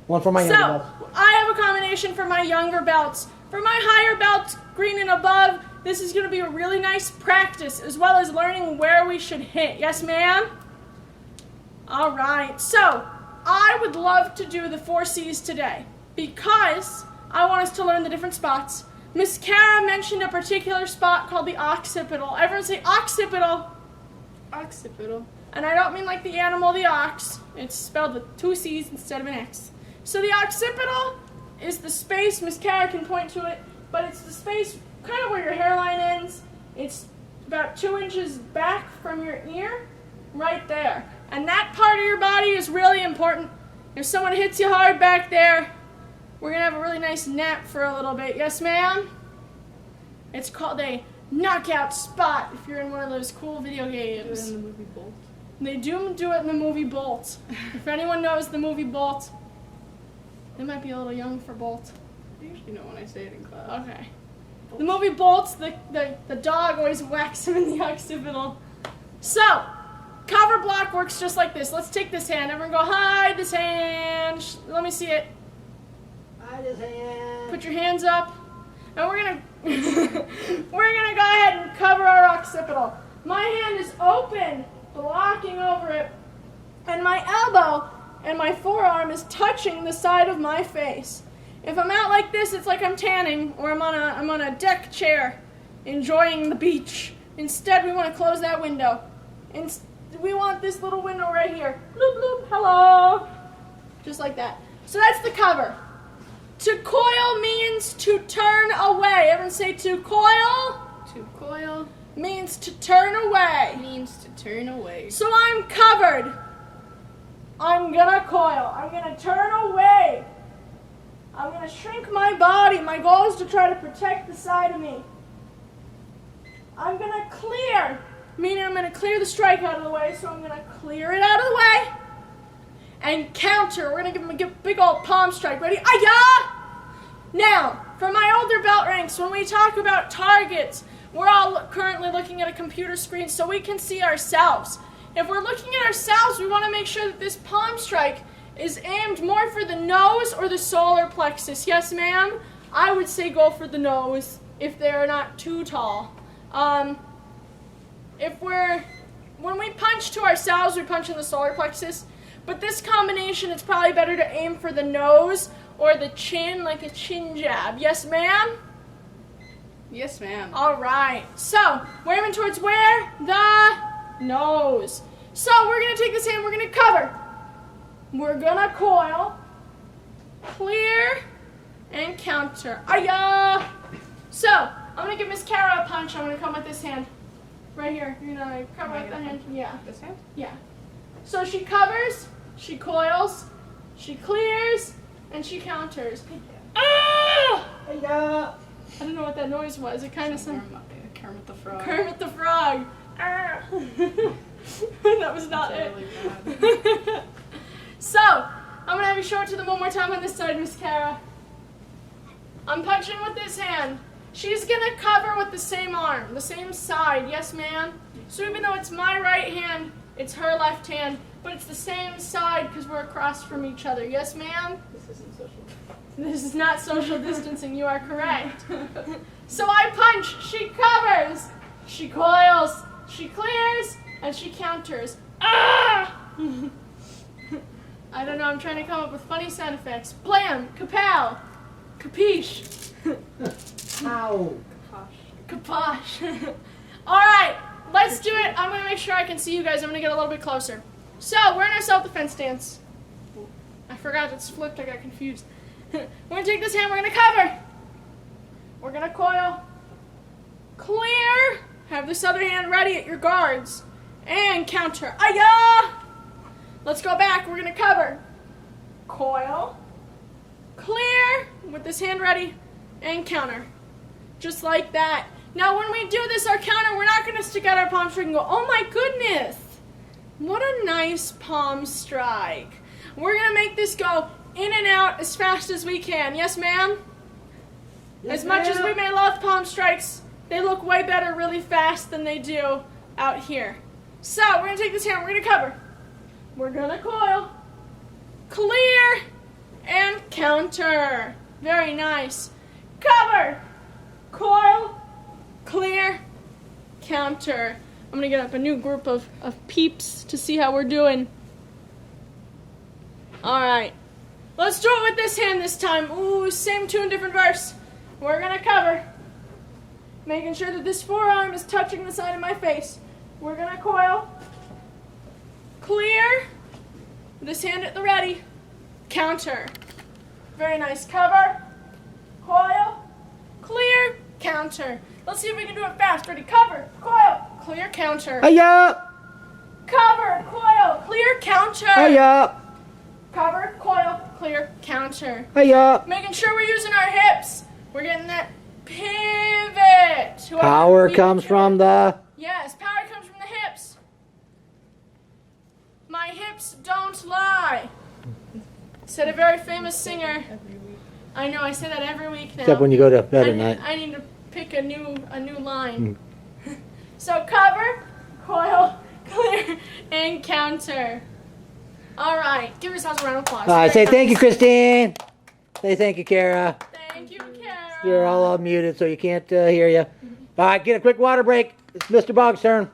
One for my younger belts. So, I have a combination for my younger belts. For my higher belts, green and above, this is going to be a really nice practice, as well as learning where we should hit. Yes, ma'am? All right. So, I would love to do the 4 C's today, because I want us to learn the different spots. Miss Kara mentioned a particular spot called the occipital. Everyone say occipital. Occipital. And I don't mean like the animal, the ox. It's spelled with 2 C's instead of an X. So the occipital is the space, Miss Kara can point to it, but it's the space kind of where your hairline ends. It's about 2 inches back from your ear, right there. And that part of your body is really important. If someone hits you hard back there, we're going to have a really nice nap for a little bit. Yes, ma'am? It's called a knockout spot if you're in one of those cool video games. Do it in the movie Bolt. They do it in the movie Bolt. If anyone knows the movie Bolt, they might be a little young for Bolt. I usually know when I say it in class. Okay. The movie Bolt, the dog always whacks him in the occipital. So, cover block works just like this. Let's take this hand. Everyone go, hide this hand. Let me see it. Hide his hand. Put your hands up. And we're gonna we're gonna go ahead and cover our occipital. My hand is open, blocking over it, and my elbow and my forearm is touching the side of my face. If I'm out like this, it's like I'm tanning, or I'm on a deck chair enjoying the beach. Instead, we want to close that window. And we want this little window right here. Bloop, bloop, hello. Just like that. So that's the cover. To coil means to turn away. Everyone say to coil. To coil Means to turn away. means to turn away. So I'm covered. I'm gonna coil. I'm gonna turn away. I'm gonna shrink my body. My goal is to try to protect the side of me. I'm gonna clear, meaning I'm gonna clear the strike out of the way, so I'm gonna clear it out of the way. And counter. We're gonna give him a big old palm strike. Ready? Ayah! Now, for my older belt ranks, when we talk about targets, we're all currently looking at a computer screen so we can see ourselves. If we're looking at ourselves, we want to make sure that this palm strike is aimed more for the nose or the solar plexus. Yes, ma'am? I would say go for the nose if they're not too tall. When we punch to ourselves, we punch in the solar plexus. But this combination, it's probably better to aim for the nose or the chin, like a chin jab. Yes, ma'am? Yes, ma'am. All right. So, we're aiming towards where? The nose. So, we're going to take this hand, we're going to cover. We're going to coil, clear, and counter. Ayah! So, I'm going to give Miss Kara a punch. I'm going to come with this hand. Right here. You're going to cover with the hand. Yeah. This hand? Yeah. So she covers, she coils, she clears, and she counters. Ah! Hiya. I don't know what that noise was. It kind of sounded Kermit the Frog. Kermit the Frog. Ah. That was not Totally it. bad. So, I'm going to have you show it to them one more time on this side, Miss Kara. I'm punching with this hand. She's going to cover with the same arm, the same side. Yes, ma'am? So even though it's my right hand, it's her left hand, but it's the same side because we're across from each other. Yes, ma'am? This isn't social. This is not social distancing. You are correct. So I punch. She covers. She coils. She clears. And she counters. Ah! I don't know. I'm trying to come up with funny sound effects. Blam. Kapow. Capiche. Ow. Kaposh. All right. Let's do it. I'm going to make sure I can see you guys. I'm going to get a little bit closer. So, we're in our self-defense stance. I forgot it's flipped. I got confused. We're going to take this hand. We're going to cover. We're going to coil. Clear. Have this other hand ready at your guards. And counter. Ayah! Let's go back. We're going to cover. Coil. Clear. With this hand ready. And counter. Just like that. Now, when we do this, our counter, we're not going to stick out our palm strike and go, oh my goodness, what a nice palm strike. We're going to make this go in and out as fast as we can. Yes, ma'am? Yes, as much as ma'am. we may love palm strikes, they look way better really fast than they do out here. So, we're going to take this hand, we're going to cover. We're going to coil. clear, and counter. Very nice. Cover, coil, clear, counter. I'm gonna get up a new group of peeps to see how we're doing. Alright. Let's do it with this hand this time. Ooh, same tune, different verse. We're gonna cover. Making sure that this forearm is touching the side of my face. We're gonna coil. Clear. This hand at the ready. Counter. Very nice. Cover. Coil. Clear. Counter. Let's see if we can do it fast. Ready? Cover. Coil. Clear. Counter. Hiya! Cover. Coil. Clear. Counter. Hiya! Cover. Coil. Clear. Counter. Hiya! Making sure we're using our hips. We're getting that pivot. Whoever Power beat comes it. from the... Yes, power comes from the hips. My hips don't lie, said a very famous singer. I know, I say that every week now. Except when you go to bed at night. I need to pick a new line. So cover, coil, clear, and counter. All right, give yourselves a round of applause. I say Very thank you, nice. Christine. Say thank you, Kara. Thank you, Kara. You're all muted, so you can't hear you. All right, get a quick water break. It's Mr. Bog's turn.